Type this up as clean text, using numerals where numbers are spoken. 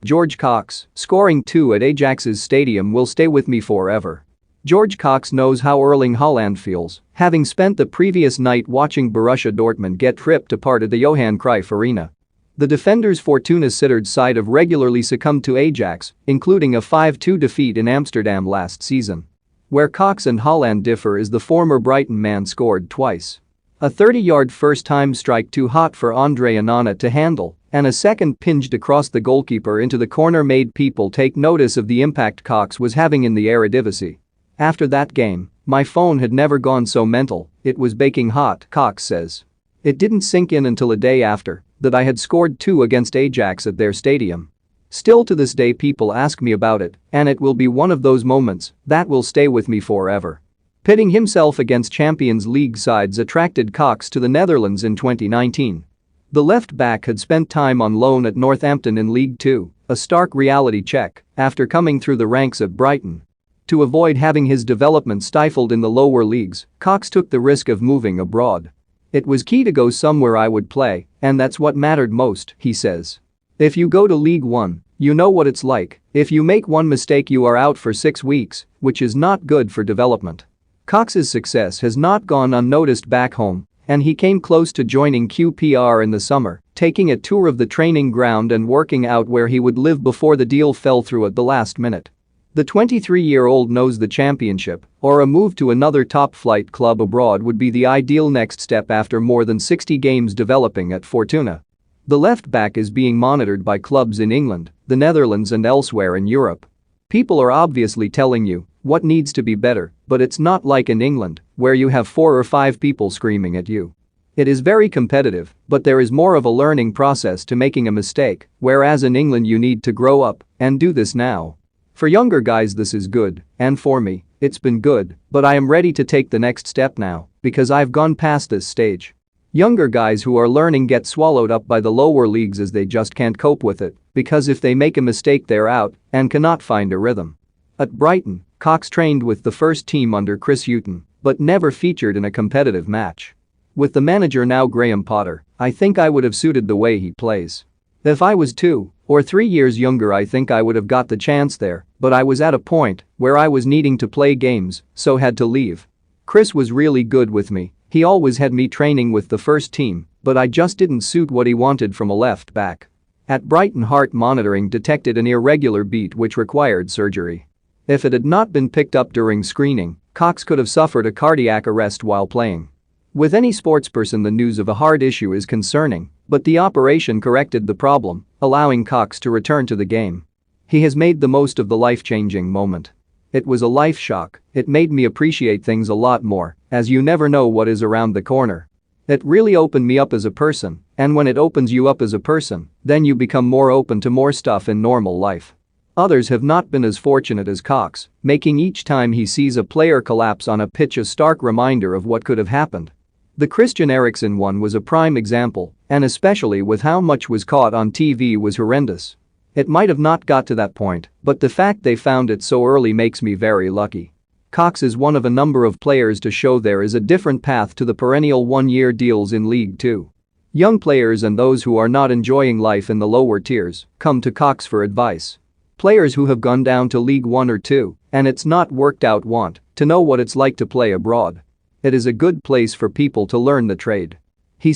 George Cox, scoring 2 at Ajax's stadium will stay with me forever. George Cox knows how Erling Haaland feels, having spent the previous night watching Borussia Dortmund get ripped apart at the Johan Cruyff Arena. The defenders' Fortuna Sittard side have regularly succumbed to Ajax, including a 5-2 defeat in Amsterdam last season. Where Cox and Haaland differ is the former Brighton man scored twice. A 30-yard first-time strike too hot for Andre Onana to handle, and a second pinged across the goalkeeper into the corner made people take notice of the impact Cox was having in the Eredivisie. After that game, my phone had never gone so mental, it was baking hot, Cox says. It didn't sink in until a day after that I had scored 2 against Ajax at their stadium. Still to this day people ask me about it, and it will be one of those moments that will stay with me forever. Pitting himself against Champions League sides attracted Cox to the Netherlands in 2019. The left-back had spent time on loan at Northampton in League Two, a stark reality check after coming through the ranks at Brighton. To avoid having his development stifled in the lower leagues, Cox took the risk of moving abroad. It was key to go somewhere I would play, and that's what mattered most, he says. If you go to League One, you know what it's like. If you make one mistake you are out for 6 weeks, which is not good for development. Cox's success has not gone unnoticed back home, and he came close to joining QPR in the summer, taking a tour of the training ground and working out where he would live before the deal fell through at the last minute. The 23-year-old knows the championship, or a move to another top-flight club abroad would be the ideal next step after more than 60 games developing at Fortuna. The left-back is being monitored by clubs in England, the Netherlands and elsewhere in Europe. People are obviously telling you what needs to be better, but it's not like in England, where you have 4 or 5 people screaming at you. It is very competitive, but there is more of a learning process to making a mistake, whereas in England you need to grow up and do this now. For younger guys this is good, and for me, it's been good, but I am ready to take the next step now, because I've gone past this stage. Younger guys who are learning get swallowed up by the lower leagues as they just can't cope with it, because if they make a mistake they're out and cannot find a rhythm. At Brighton, Cox trained with the first team under Chris Hughton, but never featured in a competitive match. With the manager now Graham Potter, I think I would have suited the way he plays. If I was 2 or 3 years younger I think I would have got the chance there, but I was at a point where I was needing to play games, so had to leave. Chris was really good with me, he always had me training with the first team, but I just didn't suit what he wanted from a left back. At Brighton heart monitoring detected an irregular beat which required surgery. If it had not been picked up during screening, Cox could have suffered a cardiac arrest while playing. With any sportsperson the news of a heart issue is concerning, but the operation corrected the problem, allowing Cox to return to the game. He has made the most of the life-changing moment. It was a life shock, it made me appreciate things a lot more, as you never know what is around the corner. It really opened me up as a person, and when it opens you up as a person, then you become more open to more stuff in normal life. Others have not been as fortunate as Cox, making each time he sees a player collapse on a pitch a stark reminder of what could have happened. The Christian Eriksen one was a prime example, and especially with how much was caught on TV was horrendous. It might have not got to that point, but the fact they found it so early makes me very lucky. Cox is one of a number of players to show there is a different path to the perennial one-year deals in League Two. Young players and those who are not enjoying life in the lower tiers come to Cox for advice. Players who have gone down to League One or Two and it's not worked out want to know what it's like to play abroad. It is a good place for people to learn the trade. He